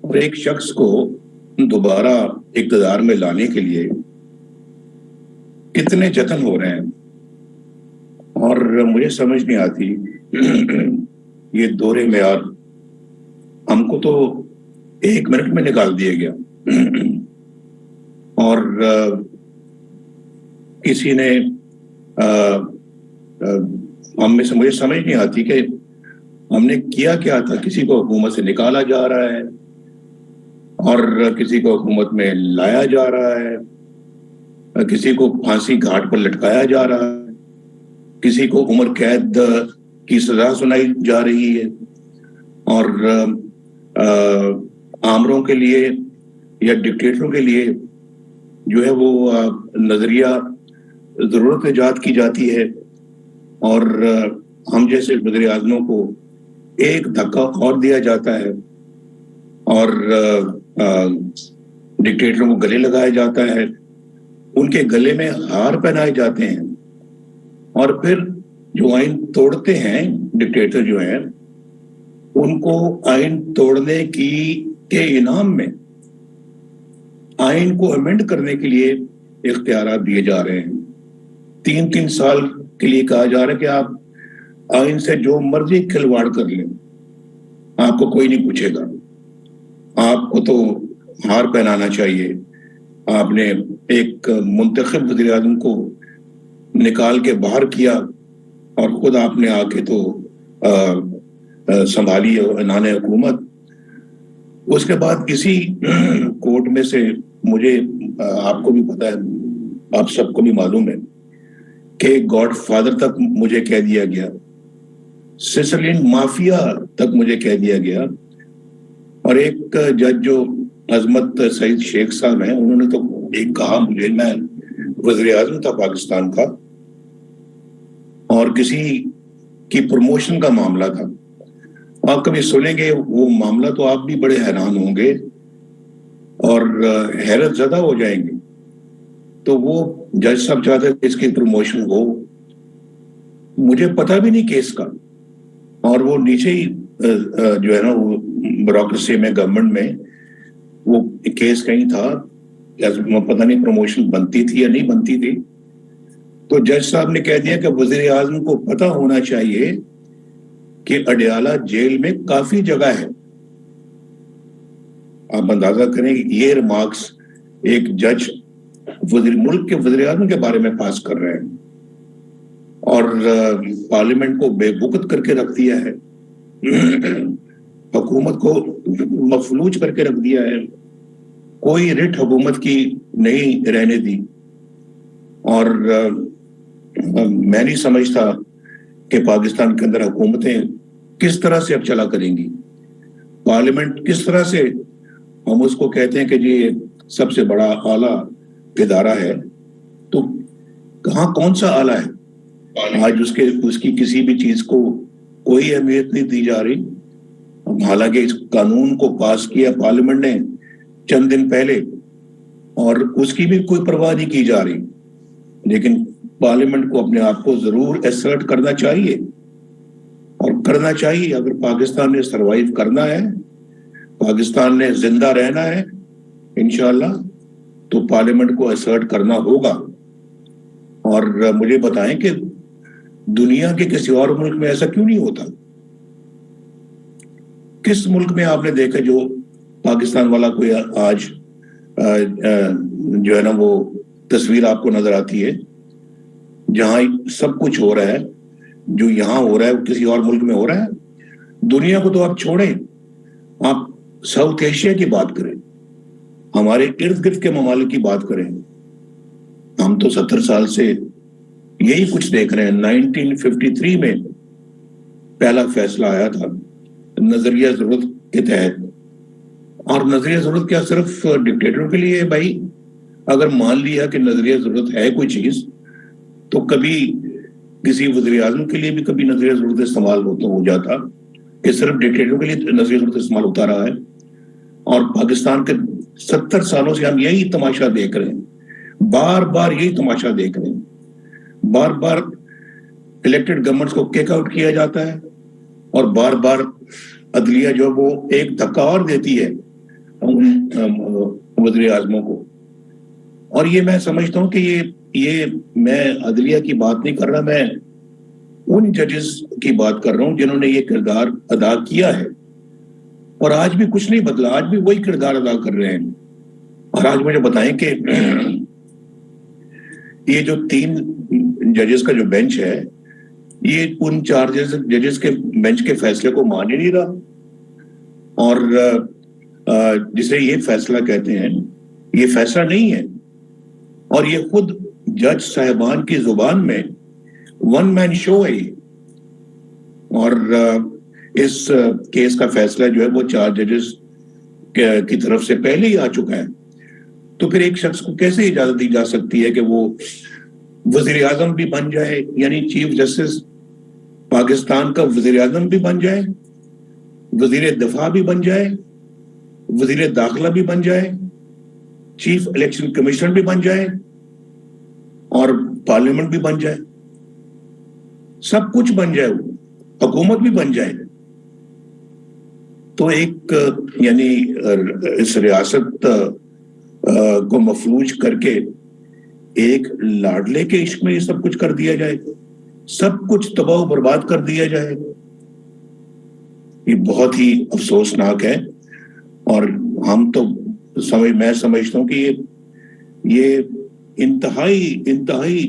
और एक शख्स को दोबारा इक़्तिदार में लाने के लिए कितने जतन हो रहे हैं, और मुझे समझ नहीं आती ये दोहरे मेयार हमको तो 1 मिनट में निकाल दिया गया। और किसी ने हम में से मुझे समझ नहीं आती कि हमने किया क्या था। किसी को हुकूमत से निकाला जा रहा है और किसी को हुकूमत में लाया जा रहा है, किसी को फांसी घाट पर लटकाया जा रहा है, किसी को उम्र कैद की सजा सुनाई जा रही है। और आमरों के लिए या डिक्टेटरों के लिए जो है वो नजरिया जरूरत इजाद की जाती है, और हम जैसे वज़ीर आज़मों को एक धक्का और दिया जाता है और डिक्टेटरों को गले लगाया जाता है, उनके गले में हार पहनाए जाते हैं। और फिर जो आइन तोड़ते हैं डिक्टेटर जो हैं, उनको आइन तोड़ने के इनाम में आइन को अमेंड करने के लिए इख्तियार दिए जा रहे हैं। 3-3 साल के लिए कहा जा रहा है कि आप आइन से जो मर्जी खिलवाड़ कर लें, आपको कोई नहीं पूछेगा, आपको तो हार पहनाना चाहिए। आपने एक मुंतखब वज़ीर आज़म को निकाल के बाहर किया और खुद आपने आके तो संभाली ऐनान हुकूमत। उसके बाद इसी कोर्ट में से मुझे, आपको भी पता है, आप सबको भी मालूम है कि गॉडफादर तक मुझे कह दिया गया, सिसिलियन माफिया तक मुझे कह दिया गया। और एक जज जो अजमत सईद शेख साहब हैं, उन्होंने तो एक कहा मुझे, मैं वज़ीर आज़म था पाकिस्तान का और किसी की प्रमोशन का मामला था। आप कभी सुनेंगे वो मामला तो आप भी बड़े हैरान होंगे और हैरत ज़दा हो जाएंगे। तो वो जज साहब चाहते थे इसकी प्रमोशन हो, मुझे पता भी नहीं केस का, और वो नीचे ही जो है ना वो ब्यूरोक्रेसी में, गवर्नमेंट में वो केस कहीं था, पता नहीं प्रमोशन बनती थी या नहीं बनती थी। तो जज साहब ने कह दिया कि वज़ीर आज़म को पता होना चाहिए कि अडयाला जेल में काफी जगह है। आप अंदाजा करें ये रिमार्क्स एक जज मुल्क के वज़ीर आज़म के बारे में पास कर रहे हैं, और पार्लियामेंट को बेवकूफ करके रख दिया है, हुकूमत को मफलूज करके रख दिया है, कोई रिट हुकूमत की नहीं रहने दी। और मैं नहीं समझता कि पाकिस्तान के अंदर हुकूमतें किस तरह से अब चला करेंगी। पार्लियामेंट किस तरह से, हम उसको कहते हैं कि जी सबसे बड़ा आला इदारा है, तो कहाँ कौन सा आला है? आज उसकी किसी भी चीज को कोई अहमियत नहीं दी जा रही। हालांकि इस कानून को पास किया पार्लियामेंट ने चंद दिन पहले, और उसकी भी कोई परवाह नहीं की जा रही। लेकिन पार्लियामेंट को अपने आप को जरूर एसर्ट करना चाहिए, और करना चाहिए। अगर पाकिस्तान ने सरवाइव करना है, पाकिस्तान ने जिंदा रहना है इंशाअल्लाह, तो पार्लियामेंट को एसर्ट करना होगा। और मुझे बताएं कि दुनिया के किसी और मुल्क में ऐसा क्यों नहीं होता? किस मुल्क में आपने देखा जो पाकिस्तान वाला कोई आज जो है ना वो तस्वीर आपको नजर आती है, जहां सब कुछ हो रहा है जो यहां हो रहा है वो किसी और मुल्क में हो रहा है? दुनिया को तो आप छोड़ें, आप साउथ एशिया की बात करें, हमारे इर्द गिर्द के ममालिक की बात करें। हम तो 70 साल से यही कुछ देख रहे हैं। 1953 में पहला फैसला आया था नजरिया जरूरत के तहत, और नजरिया जरूरत क्या सिर्फ डिक्टेटरों के लिए है भाई? अगर मान लिया कि नजरिया जरूरत है कोई चीज, तो कभी किसी वज़ीर आज़म के लिए भी कभी नजरिया जरूरत इस्तेमाल हो जाता कि सिर्फ डिक्टेटरों के लिए नजरिया जरूरत इस्तेमाल होता रहा है। और पाकिस्तान के 70 सालों से हम यही तमाशा देख रहे हैं, बार बार यही तमाशा देख रहे हैं। बार बार इलेक्टेड गवर्नमेंट्स को किक आउट किया जाता है, और बार बार अदलिया जो वो एक धक्का और देती है वज़ीर आज़मों को। और ये मैं समझता हूँ कि ये मैं अदलिया की बात नहीं कर रहा, मैं उन जजेस की बात कर रहा हूँ जिन्होंने ये किरदार अदा किया है और आज भी कुछ नहीं बदला, आज भी वही किरदार अदा कर रहे हैं। और आज मुझे बताएं कि ये जो 3 जजेस का जो बेंच है, ये उन 4 जजेस के बेंच के फैसले को मान ही नहीं रहा। और जिसे ये फैसला कहते हैं, ये फैसला नहीं है। और ये खुद जज साहिबान की जुबान में वन मैन शो है ये। और इस केस का फैसला जो है वो 4 जजेस की तरफ से पहले ही आ चुका है। तो फिर एक शख्स को कैसे इजाजत दी जा सकती है कि वो वजीर आजम भी बन जाए, यानी चीफ जस्टिस पाकिस्तान का वजीर आजम भी बन जाए, वजीर दफा भी बन जाए, वजीर दाखिला भी बन जाए, चीफ इलेक्शन कमिश्नर भी बन जाए और पार्लियामेंट भी बन जाए, सब कुछ बन जाए, हुकूमत भी बन जाए। तो एक यानी इस रियासत को मफलूज करके एक लाडले के इश्क में ये सब कुछ कर दिया जाए, सब कुछ तबाह बर्बाद कर दिया जाए, ये बहुत ही अफसोसनाक है। और हम तो मैं समझता हूँ कि ये इंतहाई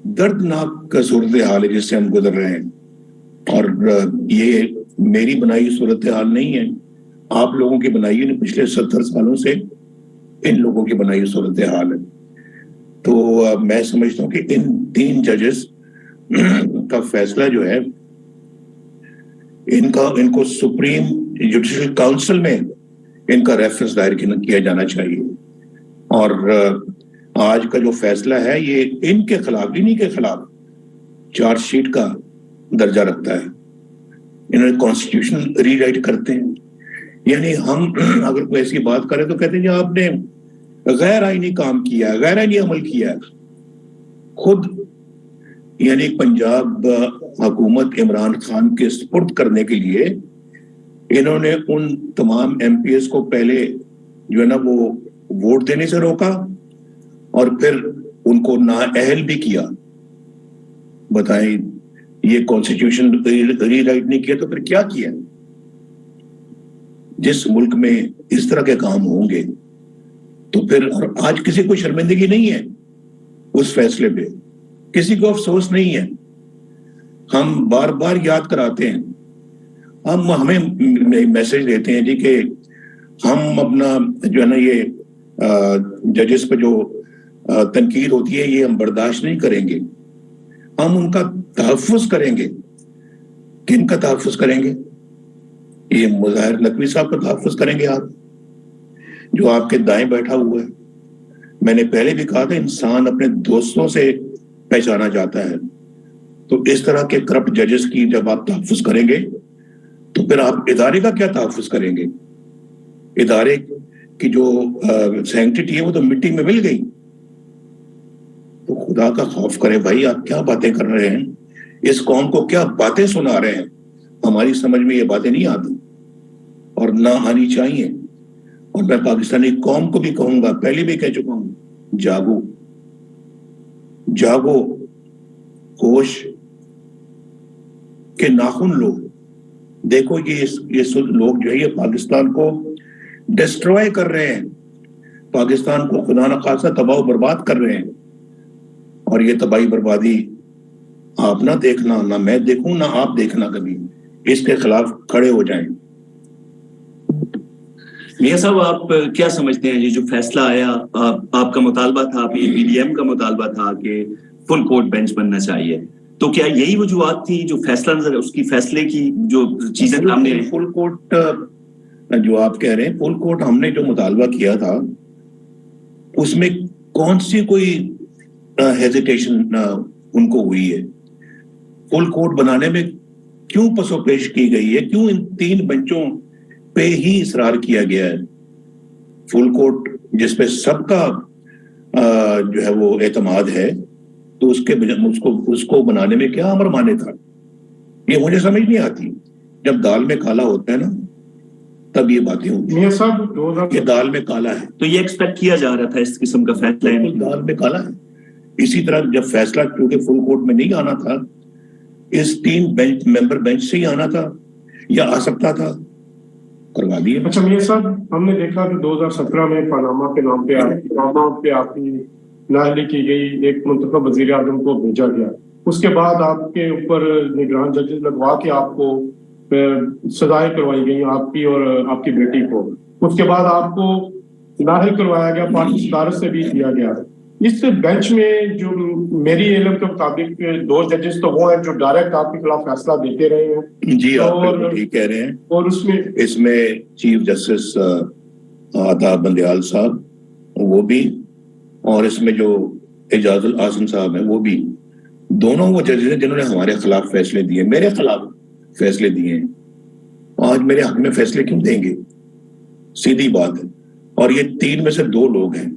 दर्दनाक सूरत हाल है जिससे हम गुजर रहे हैं। और ये मेरी बनाई सूरत हाल नहीं है, आप लोगों की बनाई है, पिछले 70 सालों से इन लोगों की बनाई सूरत हाल है। तो मैं समझता हूँ कि इन 3 जजेस का फैसला जो है, इनको सुप्रीम जुडिशल काउंसिल में इनका रेफरेंस दायर किया जाना चाहिए। और आज का जो फैसला है ये इनके खिलाफ, इन्हीं के खिलाफ चार्जशीट का दर्जा रखता है। इन्होंने कॉन्स्टिट्यूशन रीराइट करते हैं, यानी हम अगर कोई ऐसी बात करें तो कहते हैं कि आपने गैर आईनी काम किया, गैर आईनी अमल किया। खुद यानी पंजाब हुकूमत इमरान खान के सुपुर्द करने के लिए इन्होंने उन तमाम एमपीएस को पहले जो है ना वो वोट देने से रोका और फिर उनको नाअहल भी किया। बताएं, ये कॉन्स्टिट्यूशन रीराइट नहीं किया तो फिर क्या किया? जिस मुल्क में इस तरह के काम होंगे तो फिर, और आज किसी को शर्मिंदगी नहीं है उस फैसले पे, किसी को अफसोस नहीं है। हम बार बार याद कराते हैं, हमें मैसेज देते हैं जी कि हम अपना जो है ना ये जजेस पे जो तनकीद होती है ये हम बर्दाश्त नहीं करेंगे, हम उनका तहफ़्फ़ुज़ करेंगे। किन का तहफ़्फ़ुज़ करेंगे? ये मुज़ाहिर नकवी साहब का तहफ़्फ़ुज़ करेंगे आप, जो आपके दाएं बैठा हुआ है। मैंने पहले भी कहा था, इंसान अपने दोस्तों से पहचाना जाता है। तो इस तरह के करप्ट जजेस की जब आप तहफ़्फ़ुज़ करेंगे तो फिर आप इदारे का क्या तहफ़्फ़ुज़ करेंगे? इदारे की जो सैंक्टिटी है वो तो मिट्टी में मिल गई। तो खुदा का खौफ करें भाई, आप क्या बातें कर रहे हैं, इस कौम को क्या बातें सुना रहे हैं? हमारी समझ में ये बातें नहीं आती और ना आनी चाहिए। और मैं पाकिस्तानी कौम को भी कहूंगा, पहले भी कह चुका हूं, जागो जागो, होश के नाखून लो। देखो ये लोग जो है ये पाकिस्तान को डिस्ट्रॉय कर रहे हैं, पाकिस्तान को खुदा न खासा तबाह बर्बाद कर रहे हैं। और ये तबाही बर्बादी आप ना देखना, ना मैं देखूं, ना आप देखना, कभी इसके खिलाफ खड़े हो जाएं। मियां साहब, आप क्या समझते हैं, ये जो फैसला आया, आपका मुतालबा था, आप ये पीडीएम का मुतालबा था कि फुल कोर्ट बेंच बनना चाहिए, तो क्या यही वजूहत थी जो फैसला नजर, उसकी फैसले की जो चीजें सामने? फुल कोर्ट जो आप कह रहे हैं, फुल कोर्ट हमने जो मुतालबा किया था उसमें कौन सी कोई हेजिटेशन उनको हुई है? फुल कोर्ट बनाने में क्यों पसोपेश की गई है? क्यों इन 3 बेंचों पे ही इसरार किया गया है? फुल कोर्ट जिसपे सबका जो है वो एतमाद है, तो उसको बनाने में क्या अमर माने था? ये मुझे समझ नहीं आती। जब दाल में काला होता है ना तब ये बातें होंगी। मियां साहब ये दाल में काला है, तो ये एक्सपेक्ट किया जा रहा था इस किस्म का फैसला। दाल में काला है। इसी तरह जब फैसला क्योंकि फुल कोर्ट में नहीं आना था, इस 3 मेंबर बेंच से ही आना था या आ सकता था, करवा दिए। अच्छा मियां साहब, हमने देखा कि 2017 में पनामा के नाम पे आपकी नाअहली की गई, एक मुंतखब वजीर आजम को भेजा गया, उसके बाद आपके ऊपर निगरान जजेस लगवा के आपको सजाएं करवाई गई, आपकी और आपकी बेटी को। उसके बाद आपको नाअहल करवाया गया, पार्टी सदारत से भी दिया गया। इस बेंच में जो मेरी इल्म के मुताबिक 2 जजेस तो वो हैं जो डायरेक्ट आपके खिलाफ फैसला देते रहे हैं। जी, आप बिल्कुल ठीक कह रहे हैं। और इसमें चीफ जस्टिस आता बंदयाल साहब वो भी, और इसमें जो एजाजुल आसम साहब हैं वो भी, दोनों वो जजेस हैं जिन्होंने हमारे खिलाफ फैसले दिए, मेरे खिलाफ फैसले दिए। आज मेरे हक में फैसले क्यों देंगे? सीधी बात है। और ये 3 में से 2 लोग हैं,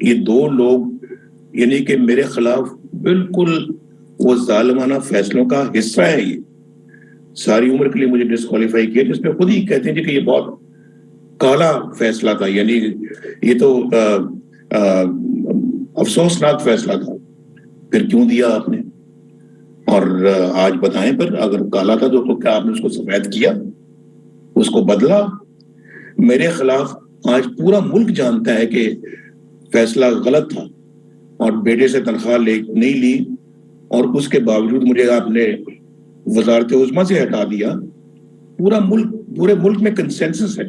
ये 2 लोग यानी कि मेरे खिलाफ बिल्कुल वो जालिमाना फैसलों का हिस्सा है। ये सारी उम्र के लिए मुझे डिस्क्वालीफाई किया, जिसमें खुद ही कहते हैं कि ये बहुत काला फैसला था, यानी ये तो अफसोसनाक फैसला था। फिर क्यों दिया आपने? और आज बताएं, पर अगर काला था तो क्या आपने उसको सफेद किया, उसको बदला? मेरे खिलाफ आज पूरा मुल्क जानता है कि फैसला गलत था और बेटे से तनख्वाह नहीं ली, और उसके बावजूद मुझे आपने वजारत उज़्मा से हटा दिया। पूरे मुल्क में कंसेंसस है।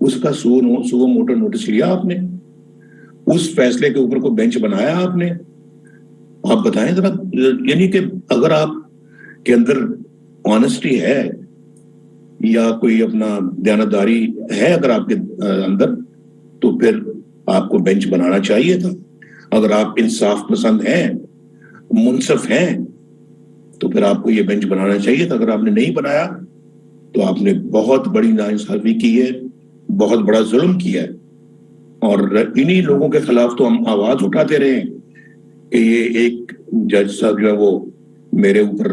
उसका सुओ मोटो नोटिस लिया आपने, उस फैसले के ऊपर को बेंच बनाया आपने। आप बताएं जरा, यानी कि अगर आप के अंदर ऑनेस्टी है या कोई अपना दयानतदारी है अगर आपके अंदर, तो फिर आपको बेंच बनाना चाहिए था। अगर आप इंसाफ पसंद हैं, मुनसिफ हैं, तो फिर आपको ये बेंच बनाना चाहिए था। अगर आपने नहीं बनाया तो आपने बहुत बड़ी नाइंसाफी की है, बहुत बड़ा जुल्म किया है। और इन्हीं लोगों के खिलाफ तो हम आवाज उठाते रहे कि ये एक जज साहब जो है वो मेरे ऊपर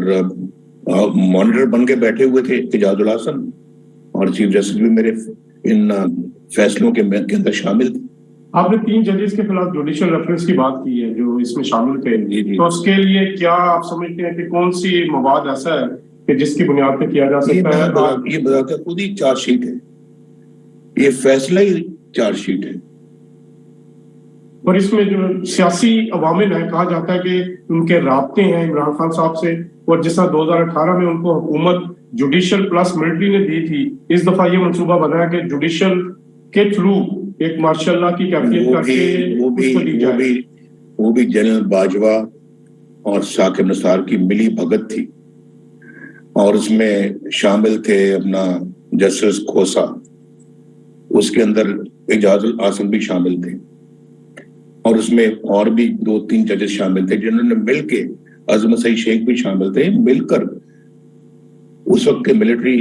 मॉनिटर बन के बैठे हुए थे, एजाजुल आसम, और चीफ जस्टिस भी मेरे इन फैसलों के अंदर शामिल थे। आपने 3 जजेस के खिलाफ जुडिशियल रेफरेंस की बात की है जो इसमें शामिल थे, तो उसके लिए क्या आप समझते हैं कि कौन सी मवाद ऐसा है कि जिसकी बुनियाद पे किया जा सकता है? ये बताते खुद ही चार्जशीट है, ये फैसला ही चार्जशीट है। और इसमें जो सियासी अवामिल है, कहा जाता है कि उनके राब्ते हैं इमरान खान साहब से, और जिस तरह 2018 में उनको हुकूमत जुडिशियल प्लस मिलिट्री ने दी थी, इस दफा ये मंसूबा बनाया कि जुडिशियल के थ्रू एक मार्शल लॉ की कैफियत करके वो भी जनरल बाजवा और साकिब निसार की मिली भगत थी, और उसमें शामिल थे अपना जस्टिस खोसा, उसके अंदर एजाजुल आसम भी शामिल थे, और उसमें और भी 2-3 जजेस शामिल थे जिन्होंने मिलके, अजम सईद शेख भी शामिल थे, मिलकर उस वक्त के मिलिट्री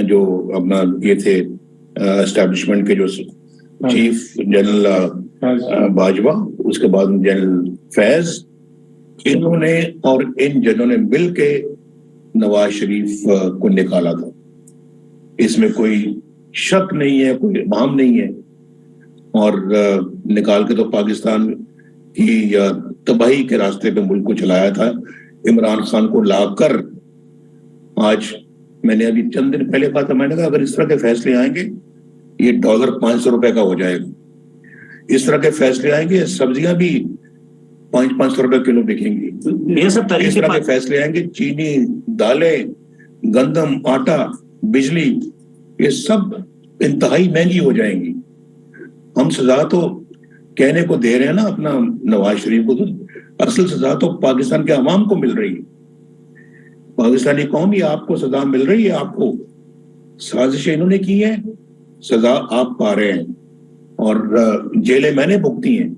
जो अपना ये थे एस्टैब्लिशमेंट के जो चीफ जनरल बाजवा, उसके बाद जनरल फैज, इन्होंने और इन जजों ने मिलके नवाज शरीफ को निकाला था। इसमें कोई शक नहीं है, कोई इबाम नहीं है। और निकाल के तो पाकिस्तान की तबाही के रास्ते पे मुल्क को चलाया था। इमरान खान को लाकर आज मैंने अभी चंद दिन पहले कहा था, मैंने कहा अगर इस तरह के फैसले आएंगे ये डॉलर 500 रुपए का हो जाएगा। इस तरह के फैसले आएंगे सब्जियां भी 500 रुपए किलो बिकेंगी। ये सब इस तरह के फैसले आएंगे चीनी, दालें, गंदम, आटा, बिजली, ये सब इंतहाई महंगी हो जाएंगी। हम सजा तो कहने को दे रहे हैं ना अपना नवाज शरीफ को, तो असल सजा तो पाकिस्तान के अवाम को मिल रही है। पाकिस्तानी कौम ही आपको सजा मिल रही है, आपको साजिशें इन्होंने की है, सजा आप पा रहे हैं, और जेलें मैंने भुगती हैं,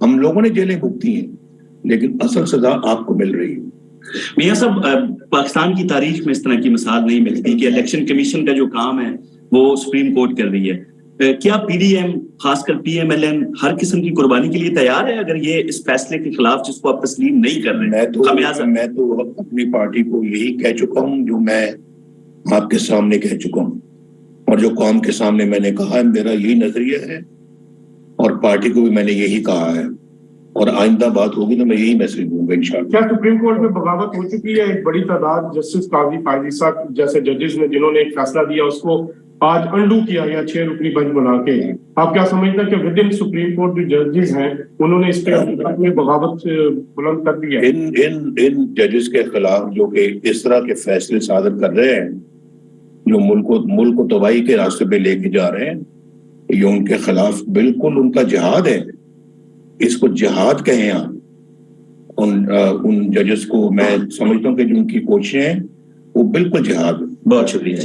हम लोगों ने जेलें भुगती हैं, लेकिन असल सजा आपको मिल रही है। मियां साहब, पाकिस्तान की तारीख में इस तरह की मिसाल नहीं मिलती कि इलेक्शन कमीशन का जो काम है वो सुप्रीम कोर्ट कर रही है। क्या पीडीएम, खासकर पीएमएलएन, हर किस्म की कुर्बानी के लिए तैयार है अगर ये इस फैसले के खिलाफ जिसको आप तस्लीम नहीं कर रहे? मैं तो अपनी पार्टी को यही कह चुका हूं जो मैं आपके सामने कह चुका हूं, और जो कौम के सामने मैंने कहा है, मेरा यही नजरिया है और पार्टी को भी मैंने यही कहा है, और आइंदा बात होगी तो मैं यही मैसेज दूंगा इंशाल्लाह। क्या सुप्रीम कोर्ट में बगावत हो चुकी है? एक बड़ी तादाद जस्टिस काजी फायजी साहब जैसे जजेस ने जिन्होंने एक फैसला दिया उसको आज अंडू किया गया 6 रुकनी बेंच बना के। आप क्या समझते हैं कि विद इन सुप्रीम कोर्ट जो जजेस हैं उन्होंने इस पे बगावत बुलंद कर दी है? इन जजेस के खिलाफ जो कि इस तरह के फैसले सादर कर रहे हैं, जो मुल्क को तबाही के रास्ते पे लेके जा रहे हैं, ये उनके खिलाफ बिल्कुल उनका जिहाद है। इसको जिहाद कहें आप। उन जजेस को मैं समझता हूँ कि जो उनकी कोशिशें हैं वो बिल्कुल जिहाद है। बहुत शुक्रिया।